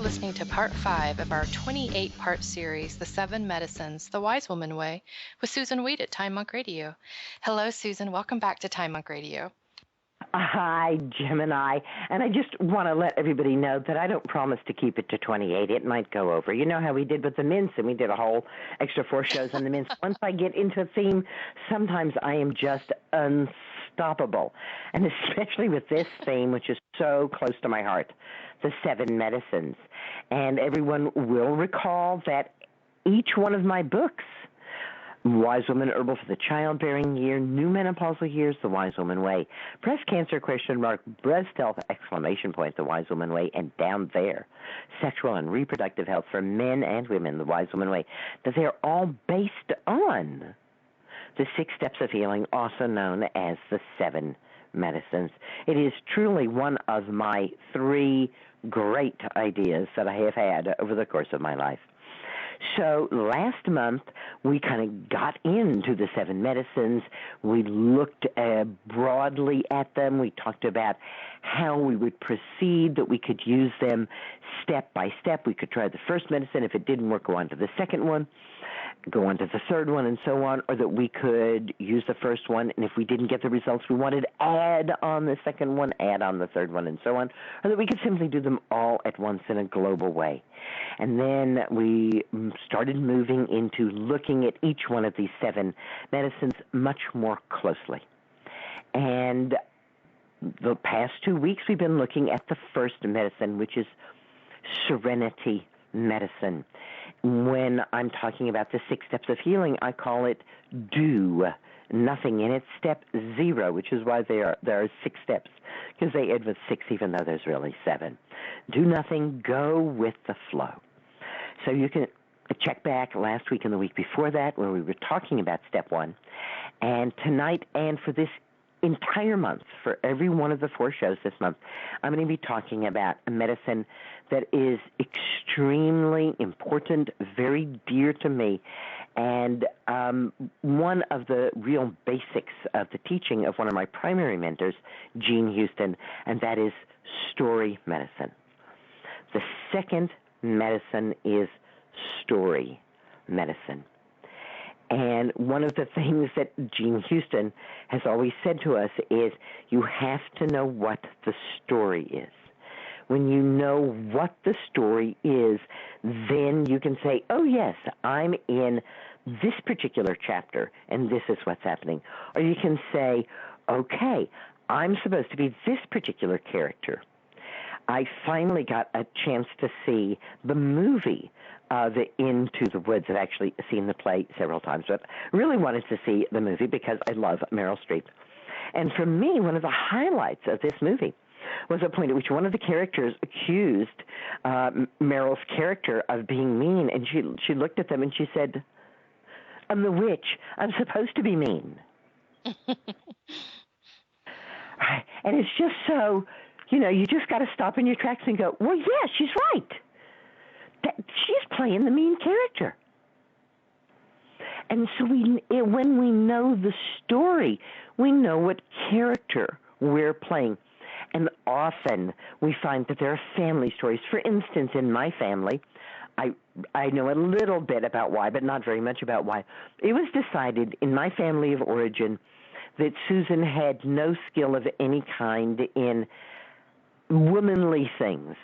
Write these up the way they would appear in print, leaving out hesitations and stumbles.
listening to Part 5 of our 28-part series, The 7 Medicines, The Wise Woman Way, with Susan Weed at Time Monk Radio. Hello, Susan. Welcome back to Time Monk Radio. Hi, Gemini. And I just want to let everybody know that I don't promise to keep it to 28. It might go over. You know how we did with the mints, and we did a whole extra 4 shows on the mints. Once I get into a theme, sometimes I am just unstoppable. And especially with this theme, which is so close to my heart, the 7 medicines. And everyone will recall that each one of my books, Wise Woman Herbal for the Childbearing Year, New Menopausal Years, The Wise Woman Way, Breast Cancer, ? Breast Health, ! The Wise Woman Way, and down there, Sexual and Reproductive Health for Men and Women, The Wise Woman Way, that they're all based on the 6 steps of healing, also known as the 7 medicines. It is truly one of my 3 great ideas that I have had over the course of my life. So last month, we kind of got into the 7 medicines. We looked broadly at them. We talked about how we would proceed, that we could use them step by step. We could try the first medicine. If it didn't work, go on to the second one, go on to the third one, and so on, or that we could use the first one, and if we didn't get the results we wanted, add on the second one, add on the third one, and so on, or that we could simply do them all at once in a global way. And then we started moving into looking at each one of these 7 medicines much more closely. And the past 2 weeks, we've been looking at the first medicine, which is Serenity Medicine. When I'm talking about the 6 steps of healing, I call it do nothing in it. Step 0, which is why there are 6 steps, because they end with 6 even though there's really 7. Do nothing, go with the flow. So you can check back last week and the week before that where we were talking about step 1. And tonight and for this entire month, for every one of the 4 shows this month, I'm going to be talking about a medicine that is extremely important, very dear to me, and one of the real basics of the teaching of one of my primary mentors, Gene Houston, and that is story medicine. The second medicine is story medicine. And one of the things that Gene Houston has always said to us is you have to know what the story is. When you know what the story is, then you can say, oh, yes, I'm in this particular chapter, and this is what's happening. Or you can say, okay, I'm supposed to be this particular character. I finally got a chance to see the movie Into the Woods. I've actually seen the play several times, but really wanted to see the movie because I love Meryl Streep. And for me, one of the highlights of this movie was a point at which one of the characters accused Meryl's character of being mean, and she looked at them and she said, I'm the witch. I'm supposed to be mean. And it's just so, you just got to stop in your tracks and go, well, yeah, she's right. She's playing the mean character. And so when we know the story, we know what character we're playing. And often we find that there are family stories. For instance, in my family, I know a little bit about why, but not very much about why. It was decided in my family of origin that Susan had no skill of any kind in womanly things,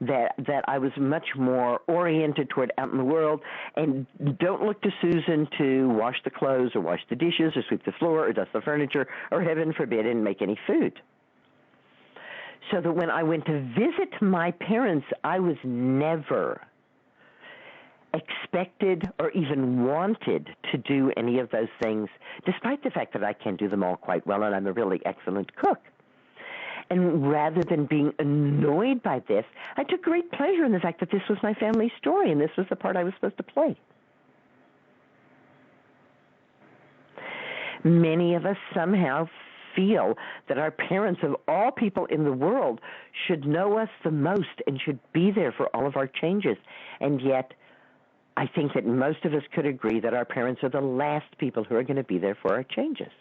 that I was much more oriented toward out in the world, and don't look to Susan to wash the clothes or wash the dishes or sweep the floor or dust the furniture or, heaven forbid, and make any food. So that when I went to visit my parents, I was never expected or even wanted to do any of those things, despite the fact that I can do them all quite well and I'm a really excellent cook. And rather than being annoyed by this, I took great pleasure in the fact that this was my family story and this was the part I was supposed to play. Many of us somehow feel that our parents of all people in the world should know us the most and should be there for all of our changes. And yet, I think that most of us could agree that our parents are the last people who are going to be there for our changes.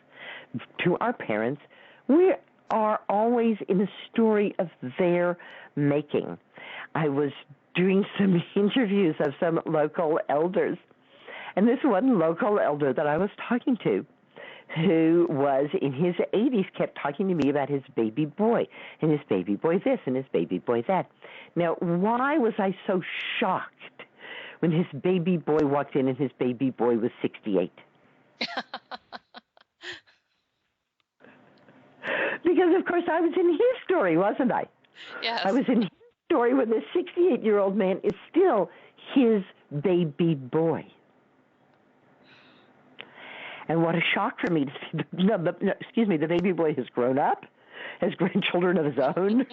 To our parents, we're are always in a story of their making. I was doing some interviews of some local elders, and this one local elder that I was talking to, who was in his 80s, kept talking to me about his baby boy, and his baby boy this, and his baby boy that. Now, why was I so shocked when his baby boy walked in and his baby boy was 68? Because, of course, I was in his story, wasn't I? Yes. I was in his story where the 68-year-old man is still his baby boy. And what a shock for me to see, the baby boy has grown up, has grandchildren of his own.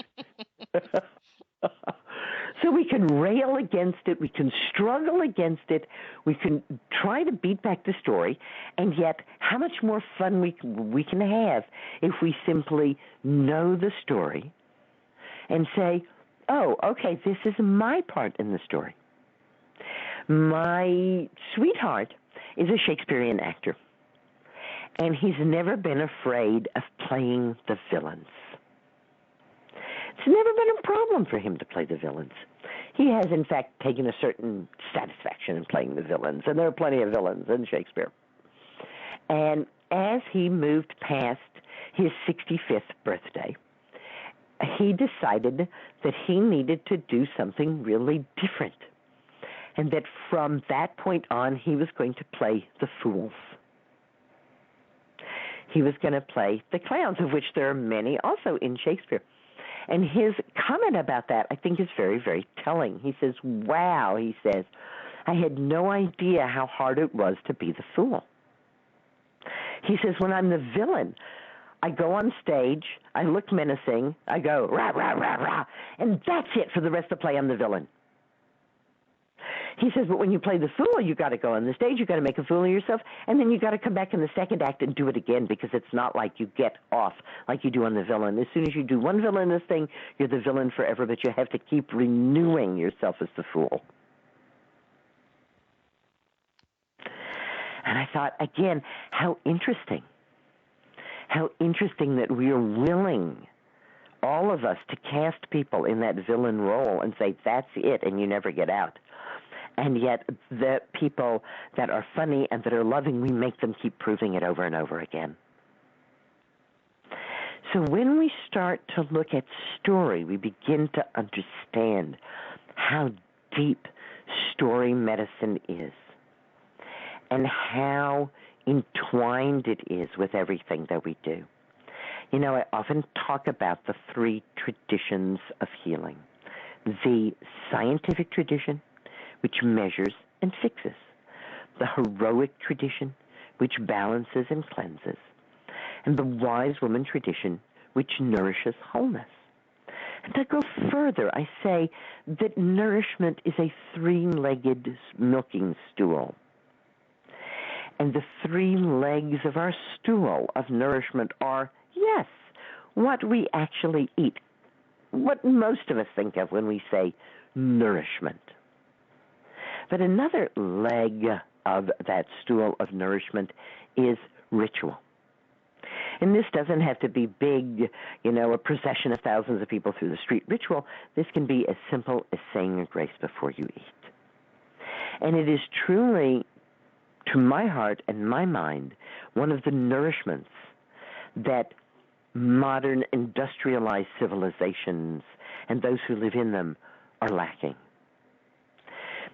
So we can rail against it, we can struggle against it, we can try to beat back the story, and yet how much more fun we can have if we simply know the story and say, oh, okay, this is my part in the story. My sweetheart is a Shakespearean actor, and he's never been afraid of playing the villains. It's never been a problem for him to play the villains. He has, in fact, taken a certain satisfaction in playing the villains, and there are plenty of villains in Shakespeare. And as he moved past his 65th birthday, he decided that he needed to do something really different, and that from that point on, he was going to play the fools. He was going to play the clowns, of which there are many also in Shakespeare. And his comment about that, I think, is very, very telling. He says, wow, he says, I had no idea how hard it was to be the fool. He says, when I'm the villain, I go on stage, I look menacing, I go, rah, rah, rah, rah, and that's it for the rest of the play, I'm the villain. He says, but when you play the fool, you got to go on the stage, you got to make a fool of yourself, and then you got to come back in the second act and do it again, because it's not like you get off like you do on the villain. As soon as you do one villainous thing, you're the villain forever, but you have to keep renewing yourself as the fool. And I thought, again, how interesting that we are willing, all of us, to cast people in that villain role and say, that's it, and you never get out. And yet the people that are funny and that are loving, we make them keep proving it over and over again. So when we start to look at story, we begin to understand how deep story medicine is and how entwined it is with everything that we do. You know, I often talk about the three traditions of healing. The scientific tradition, which measures and fixes. The heroic tradition, which balances and cleanses. And the wise woman tradition, which nourishes wholeness. And to go further, I say that nourishment is a three-legged milking stool. And the three legs of our stool of nourishment are, yes, what we actually eat, what most of us think of when we say nourishment. But another leg of that stool of nourishment is ritual. And this doesn't have to be big, a procession of thousands of people through the street ritual. This can be as simple as saying a grace before you eat. And it is truly, to my heart and my mind, one of the nourishments that modern industrialized civilizations and those who live in them are lacking.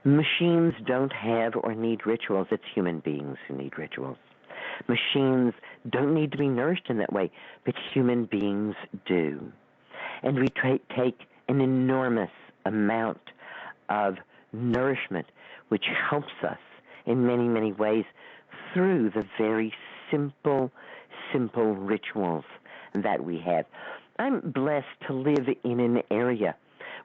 Machines don't have or need rituals. It's human beings who need rituals. Machines don't need to be nourished in that way, but human beings do. And we take an enormous amount of nourishment, which helps us in many, many ways through the very simple rituals that we have. I'm blessed to live in an area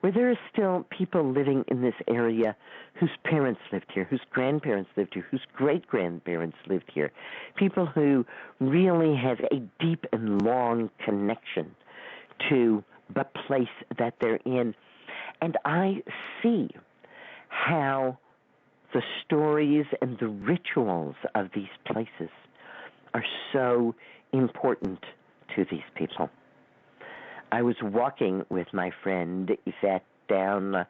where there are still people living in this area whose parents lived here, whose grandparents lived here, whose great-grandparents lived here, people who really have a deep and long connection to the place that they're in. And I see how the stories and the rituals of these places are so important to these people. I was walking with my friend Yvette down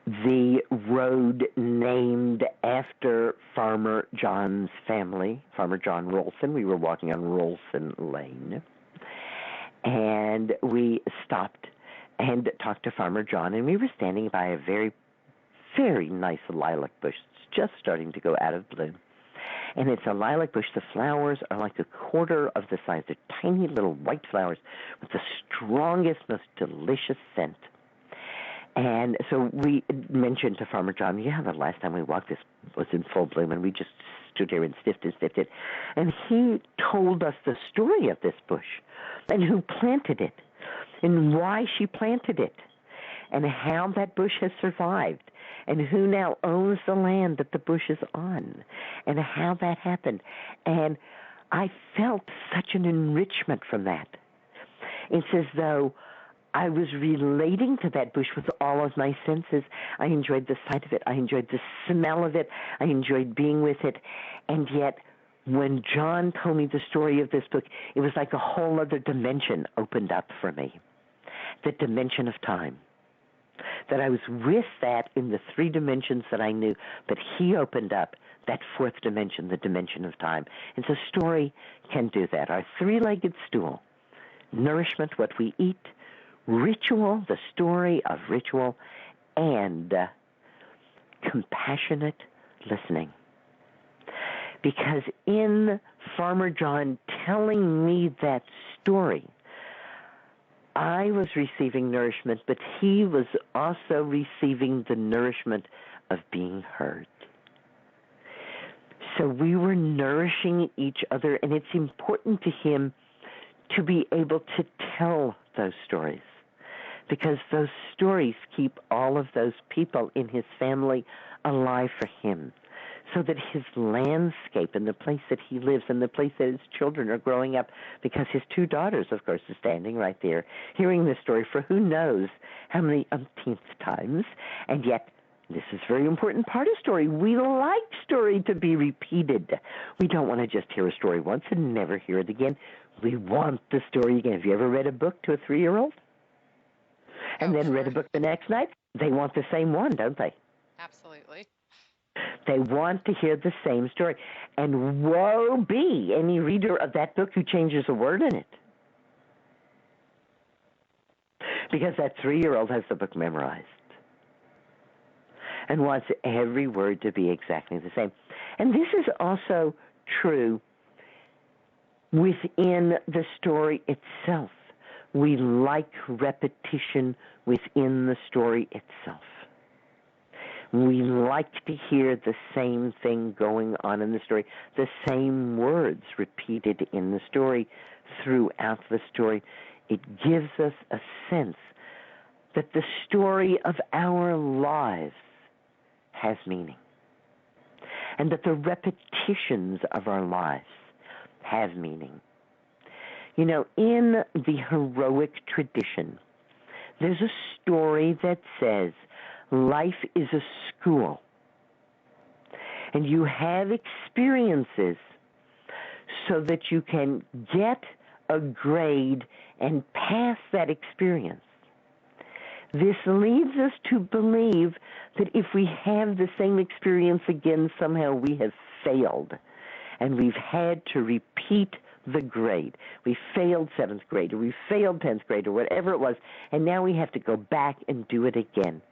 the road named after Farmer John's family, Farmer John Rolson. We were walking on Rolson Lane, and we stopped and talked to Farmer John, and we were standing by a very, very nice lilac bush. It's just starting to go out of bloom. And it's a lilac bush. The flowers are like a quarter of the size. They're tiny little white flowers with the strongest, most delicious scent. And so we mentioned to Farmer John, yeah, the last time we walked, this was in full bloom, and we just stood here and sniffed it. And he told us the story of this bush and who planted it and why she planted it and how that bush has survived and who now owns the land that the bush is on and how that happened. And I felt such an enrichment from that. It's as though I was relating to that bush with all of my senses. I enjoyed the sight of it. I enjoyed the smell of it. I enjoyed being with it. And yet, when John told me the story of this book, it was like a whole other dimension opened up for me, the dimension of time. That I was with that in the three dimensions that I knew, but he opened up that fourth dimension, the dimension of time. And so story can do that. Our three-legged stool, nourishment, what we eat, ritual, the story of ritual, and compassionate listening. Because in Farmer John telling me that story, I was receiving nourishment, but he was also receiving the nourishment of being heard. So we were nourishing each other, and it's important to him to be able to tell those stories, because those stories keep all of those people in his family alive for him, so that his landscape and the place that he lives and the place that his children are growing up, because his two daughters, of course, are standing right there, hearing this story for who knows how many umpteenth times, and yet this is a very important part of story. We like story to be repeated. We don't want to just hear a story once and never hear it again. We want the story again. Have you ever read a book to a 3-year-old? And then read a book the next night? They want the same one, don't they? Absolutely. They want to hear the same story. And woe be any reader of that book who changes a word in it. Because that 3-year-old has the book memorized and wants every word to be exactly the same. And this is also true within the story itself. We like repetition within the story itself. We like to hear the same thing going on in the story, the same words repeated in the story throughout the story. It gives us a sense that the story of our lives has meaning, and that the repetitions of our lives have meaning. You know, in the heroic tradition, there's a story that says life is a school, and you have experiences so that you can get a grade and pass that experience. This leads us to believe that if we have the same experience again, somehow we have failed, and we've had to repeat the grade. We failed 7th grade, or we failed 10th grade, or whatever it was, and now we have to go back and do it again.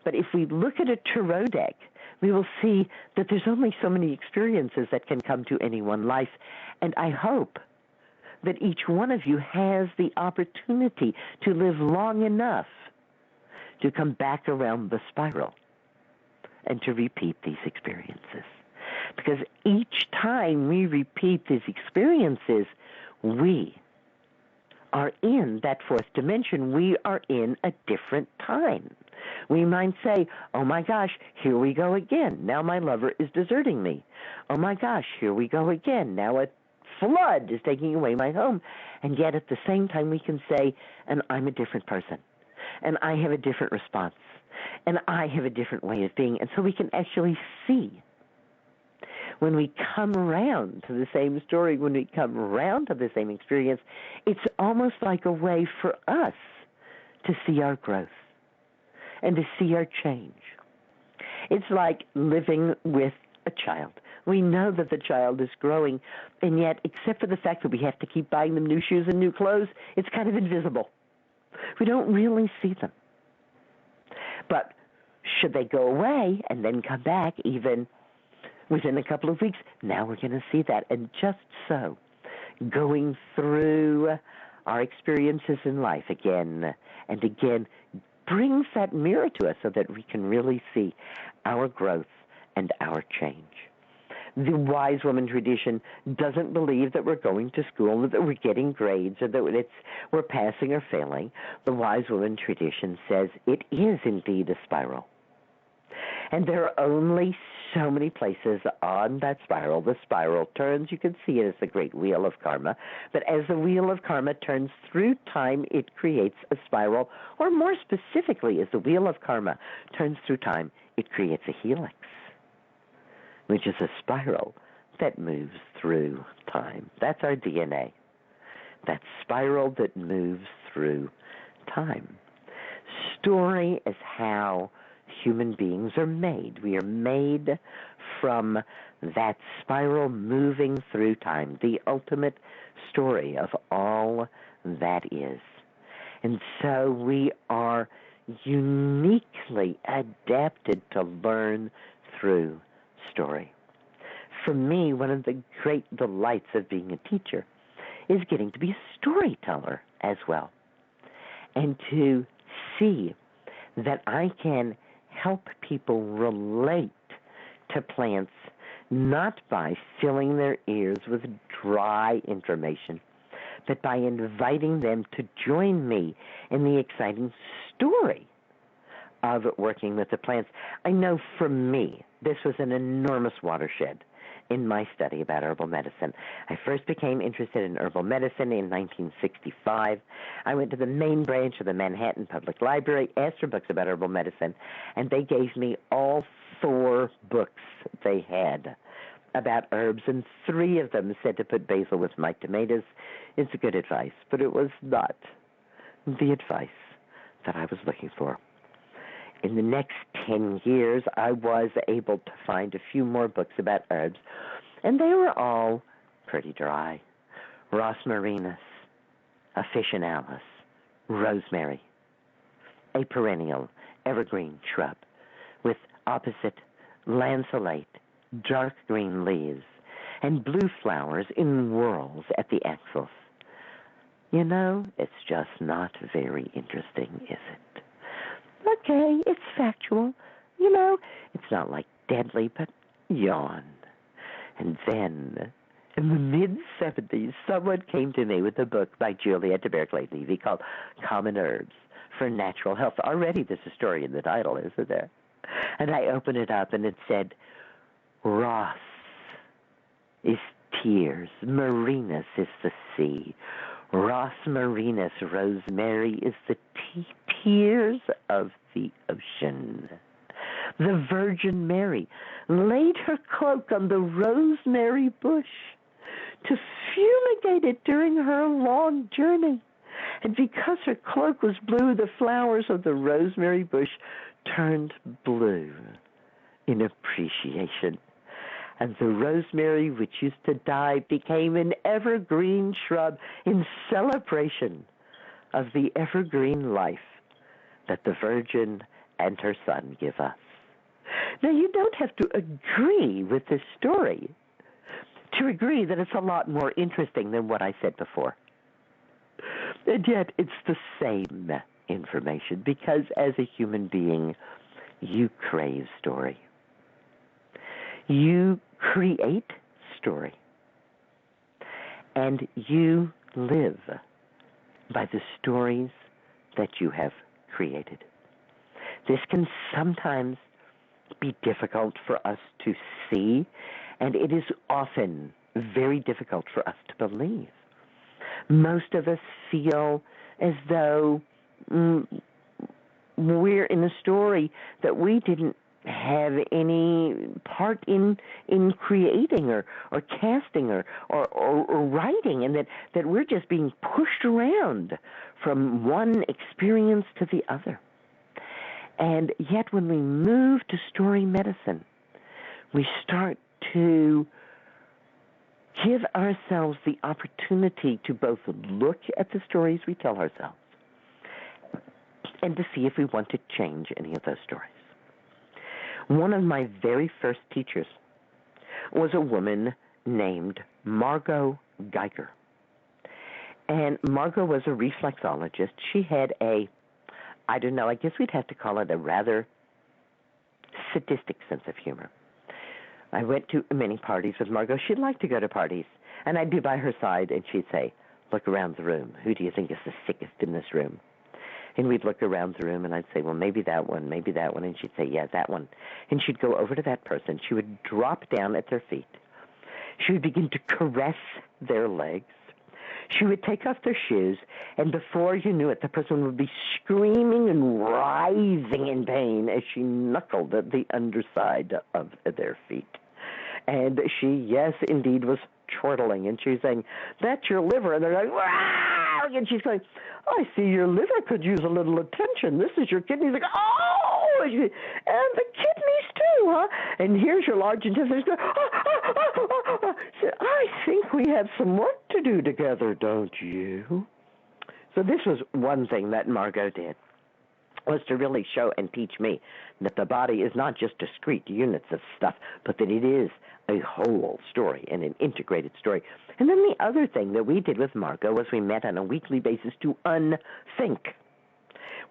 But if we look at a tarot deck, we will see that there's only so many experiences that can come to any one life, and I hope that each one of you has the opportunity to live long enough to come back around the spiral and to repeat these experiences. Because each time we repeat these experiences, we are in that fourth dimension. We are in a different time. We might say, oh my gosh, here we go again. Now my lover is deserting me. Oh my gosh, here we go again. Now a flood is taking away my home. And yet at the same time we can say, and I'm a different person. And I have a different response. And I have a different way of being. And so we can actually see when we come around to the same story, when we come around to the same experience, it's almost like a way for us to see our growth and to see our change. It's like living with a child. We know that the child is growing, and yet, except for the fact that we have to keep buying them new shoes and new clothes, it's kind of invisible. We don't really see them. But should they go away and then come back even within a couple of weeks, now we're going to see that. And just so, going through our experiences in life again and again brings that mirror to us so that we can really see our growth and our change. The wise woman tradition doesn't believe that we're going to school, or that we're getting grades, or that we're passing or failing. The wise woman tradition says it is indeed a spiral. And there are only so many places on that spiral. The spiral turns. You can see it as the great wheel of karma. But as the wheel of karma turns through time, it creates a spiral. Or more specifically, as the wheel of karma turns through time, it creates a helix, which is a spiral that moves through time. That's our DNA. That spiral that moves through time. Story is how human beings are made. We are made from that spiral moving through time, the ultimate story of all that is. And so we are uniquely adapted to learn through story. For me, one of the great delights of being a teacher is getting to be a storyteller as well, and to see that I can help people relate to plants not by filling their ears with dry information, but by inviting them to join me in the exciting story of working with the plants. I know for me, this was an enormous watershed in my study about herbal medicine. I first became interested in herbal medicine in 1965. I went to the main branch of the Manhattan Public Library, asked for books about herbal medicine, and they gave me all 4 books they had about herbs, and 3 of them said to put basil with my tomatoes. It's good advice, but it was not the advice that I was looking for. In the next 10 years, I was able to find a few more books about herbs, and they were all pretty dry. Rosmarinus, officinalis, rosemary, a perennial evergreen shrub with opposite lanceolate, dark green leaves, and blue flowers in whorls at the axils. You know, it's just not very interesting, is it? Okay, it's factual. You know, it's not like deadly, but yawn. And then, in the mid-'70s, someone came to me with a book by Juliette de Berkeley-Levy called Common Herbs for Natural Health. Already there's a story in the title, isn't there? And I opened it up, and it said, Ross is tears, Marinus is the sea. Rosmarinus, rosemary, is the tears of the ocean. The Virgin Mary laid her cloak on the rosemary bush to fumigate it during her long journey. And because her cloak was blue, the flowers of the rosemary bush turned blue in appreciation. And the rosemary, which used to die, became an evergreen shrub in celebration of the evergreen life that the Virgin and her Son give us. Now, you don't have to agree with this story to agree that it's a lot more interesting than what I said before. And yet, it's the same information, because as a human being, you crave story. You create story, and you live by the stories that you have created. This can sometimes be difficult for us to see, and it is often very difficult for us to believe. Most of us feel as though we're in a story that we didn't have any part in creating or casting or writing, and that we're just being pushed around from one experience to the other. And yet when we move to story medicine, we start to give ourselves the opportunity to both look at the stories we tell ourselves and to see if we want to change any of those stories. One of my very first teachers was a woman named Margot Geiger. And Margot was a reflexologist. She had I don't know, I guess we'd have to call it a rather sadistic sense of humor. I went to many parties with Margot. She'd like to go to parties, and I'd be by her side, and she'd say, "Look around the room. Who do you think is the sickest in this room?" And we'd look around the room, and I'd say, "Well, maybe that one, and she'd say, "Yeah, that one." And she'd go over to that person. She would drop down at their feet. She would begin to caress their legs. She would take off their shoes, and before you knew it, the person would be screaming and writhing in pain as she knuckled at the underside of their feet. And she, yes, indeed, was chortling, and she was saying, "That's your liver." And they're like, "Wow!" And she's going, "I see your liver could use a little attention. This is your kidneys." Like, "Oh!" And the kidneys too, huh? And here's your large intestines. "I think we have some work to do together, don't you?" So this was one thing that Margot did, was to really show and teach me that the body is not just discrete units of stuff, but that it is a whole story and an integrated story. And then the other thing that we did with Margot was we met on a weekly basis to unthink.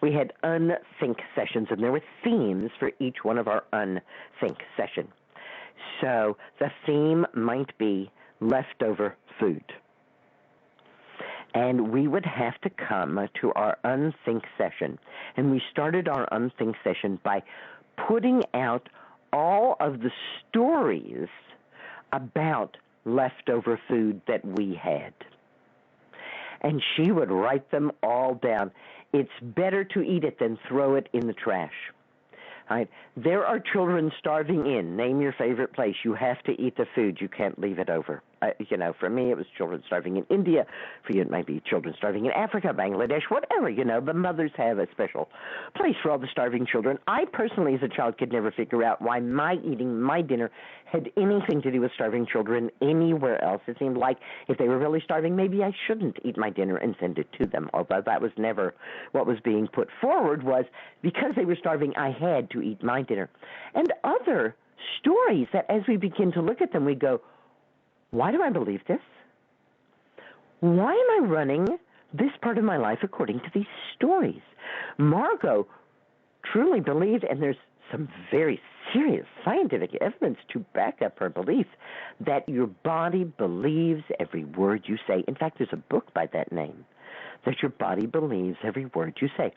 We had unthink sessions, and there were themes for each one of our unthink session. So the theme might be leftover food. And we would have to come to our unthink session. And we started our unthink session by putting out all of the stories about leftover food that we had. And she would write them all down. It's better to eat it than throw it in the trash. Right? There are children starving in. Name your favorite place. You have to eat the food. You can't leave it over. For me, it was children starving in India. For you, it might be children starving in Africa, Bangladesh, whatever. The mothers have a special place for all the starving children. I personally, as a child, could never figure out why my eating my dinner had anything to do with starving children anywhere else. It seemed like if they were really starving, maybe I shouldn't eat my dinner and send it to them, although that was never what was being put forward. Was because they were starving, I had to eat my dinner. And other stories that as we begin to look at them, we go, why do I believe this? Why am I running this part of my life according to these stories? Margot truly believed, and there's some very serious scientific evidence to back up her belief, that your body believes every word you say. In fact, there's a book by that name, that your body believes every word you say.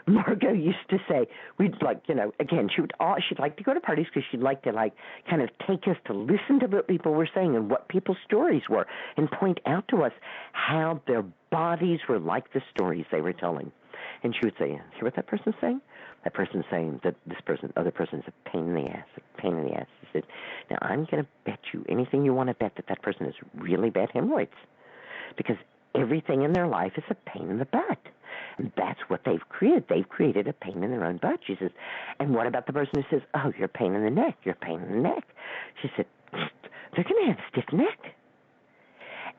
Margot used to say, we'd like, again, she'd like to go to parties because she'd like to kind of take us to listen to what people were saying and what people's stories were, and point out to us how their bodies were like the stories they were telling. And she would say, hear what that person's saying? That person's saying that other person's a pain in the ass, She said, now I'm going to bet you anything you want to bet that person has really bad hemorrhoids, because everything in their life is a pain in the butt. And that's what they've created. They've created a pain in their own butt. She says, and what about the person who says, oh, you're a pain in the neck, you're a pain in the neck? She said, they're going to have a stiff neck.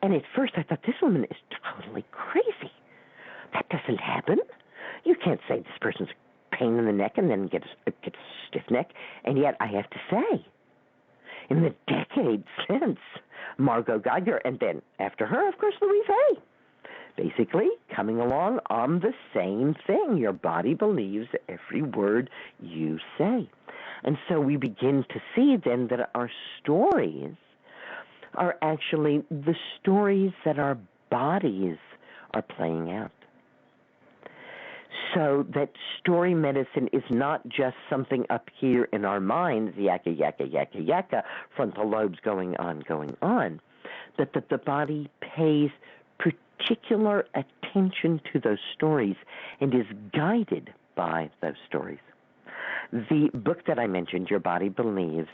And at first I thought, this woman is totally crazy. That doesn't happen. You can't say this person's a pain in the neck and then gets a stiff neck. And yet I have to say, in the decades since Margot Geiger, and then after her, of course, Louise Hay, basically coming along on the same thing. Your body believes every word you say. And so we begin to see then that our stories are actually the stories that our bodies are playing out. So that story medicine is not just something up here in our minds, yakka, yakka, yakka, yakka, frontal lobes going on, but that the body pays particular attention to those stories and is guided by those stories. The book that I mentioned, Your Body Believes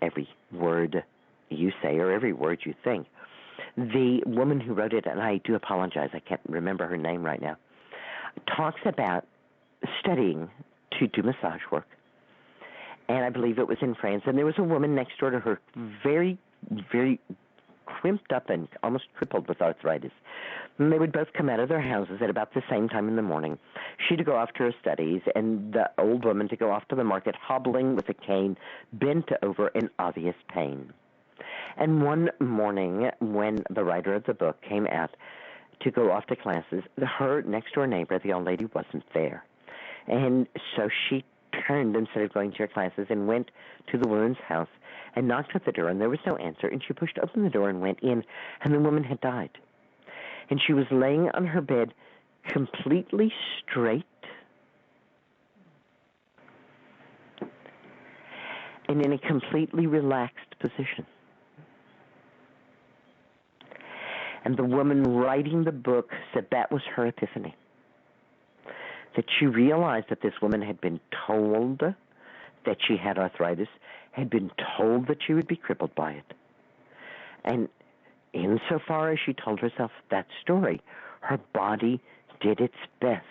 Every Word You Say or Every Word You Think, the woman who wrote it, and I do apologize, I can't remember her name right now, talks about studying to do massage work. And I believe it was in France. And there was a woman next door to her, very, very crimped up and almost crippled with arthritis. And they would both come out of their houses at about the same time in the morning. She to go off to her studies, and the old woman to go off to the market, hobbling with a cane, bent over in obvious pain. And one morning, when the writer of the book came out to go off to classes, her next-door neighbor, the old lady, wasn't there. And so she turned instead of going to her classes and went to the woman's house and knocked at the door, and there was no answer, and she pushed open the door and went in, and the woman had died. And she was laying on her bed completely straight and in a completely relaxed position. And the woman writing the book said that was her epiphany. That she realized that this woman had been told that she had arthritis, had been told that she would be crippled by it. And insofar as she told herself that story, her body did its best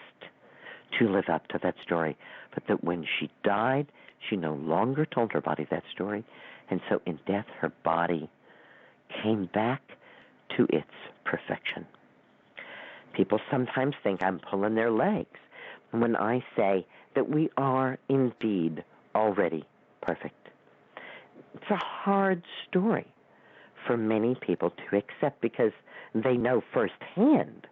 to live up to that story. But that when she died, she no longer told her body that story. And so in death, her body came back to its perfection. People sometimes think I'm pulling their legs when I say that we are indeed already perfect. It's a hard story for many people to accept because they know firsthand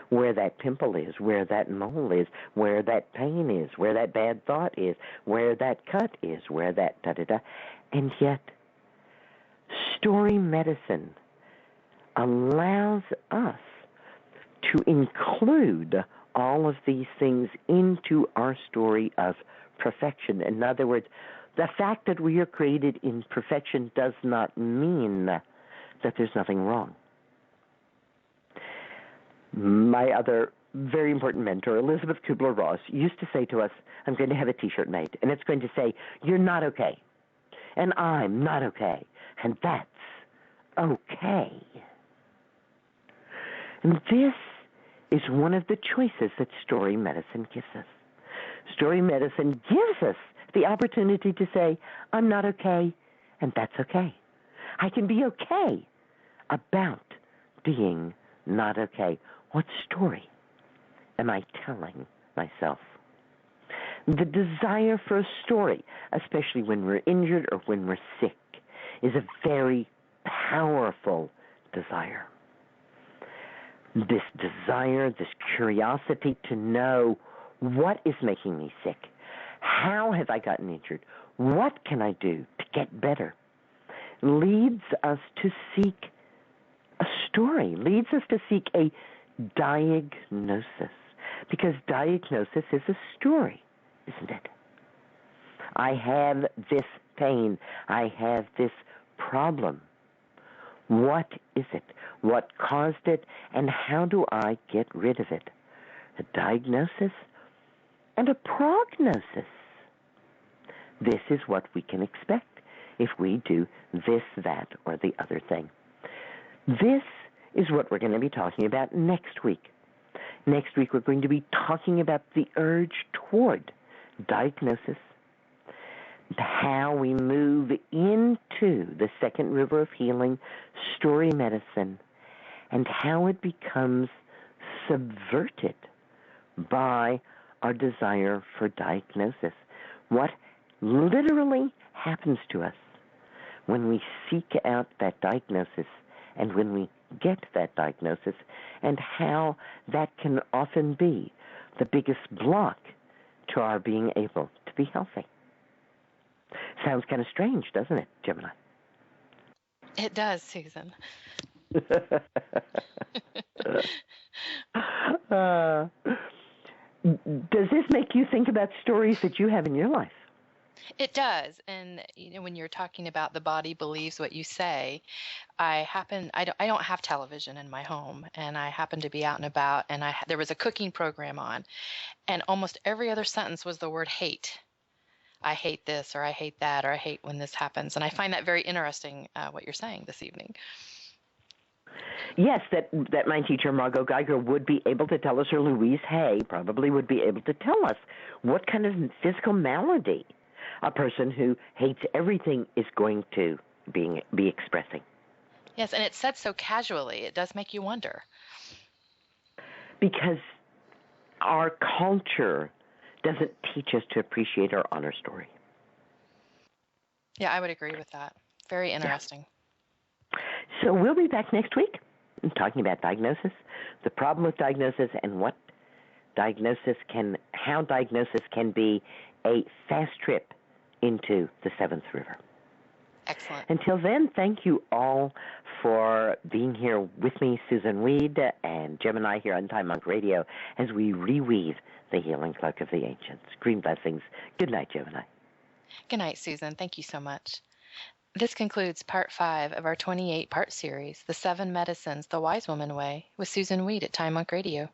where that pimple is, where that mole is, where that pain is, where that bad thought is, where that cut is, where that da-da-da. And yet, story medicine allows us to include all of these things into our story of perfection. In other words, the fact that we are created in perfection does not mean that there's nothing wrong. My other very important mentor, Elizabeth Kubler-Ross, used to say to us, I'm going to have a T-shirt made, and it's going to say, you're not okay, and I'm not okay, and that's okay. And this is one of the choices that story medicine gives us. Story medicine gives us the opportunity to say, I'm not okay, and that's okay. I can be okay about being not okay. What story am I telling myself? The desire for a story, especially when we're injured or when we're sick, is a very powerful desire. This desire, this curiosity to know what is making me sick, how have I gotten injured, what can I do to get better, leads us to seek a story, leads us to seek a diagnosis, because diagnosis is a story, isn't it? I have this pain, I have this problem. What is it? What caused it? And how do I get rid of it? A diagnosis and a prognosis. This is what we can expect if we do this, that, or the other thing. This is what we're going to be talking about next week. Next week, we're going to be talking about the urge toward diagnosis, how we move into the second river of healing, story medicine, and how it becomes subverted by our desire for diagnosis. What literally happens to us when we seek out that diagnosis and when we get that diagnosis, and how that can often be the biggest block to our being able to be healthy. Sounds kind of strange, doesn't it, Gemini? It does, Susan. Does this make you think about stories that you have in your life? It does. And when you're talking about the body believes what you say, I don't have television in my home, and I happened to be out and about, and there was a cooking program on, and almost every other sentence was the word hate. I hate this, or I hate that, or I hate when this happens. And I find that very interesting, what you're saying this evening. Yes, that my teacher, Margot Geiger, would be able to tell us, or Louise Hay probably would be able to tell us what kind of physical malady a person who hates everything is going to be expressing. Yes, and it's said so casually. It does make you wonder. Because our culture doesn't teach us to appreciate our honor story. Yeah, I would agree with that. Very interesting. Yeah. So we'll be back next week talking about diagnosis, the problem with diagnosis, and how diagnosis can be a fast trip into the seventh river. Excellent. Until then, thank you all for being here with me, Susan Weed and Jim and I here on Time Monk Radio, as we reweave the healing cloak of the ancients. Green blessings. Good night, Jim and I. Good night, Susan. Thank you so much. This concludes part 5 of our 28-part series, The 7 Medicines, The Wise Woman Way, with Susan Weed at Time Monk Radio.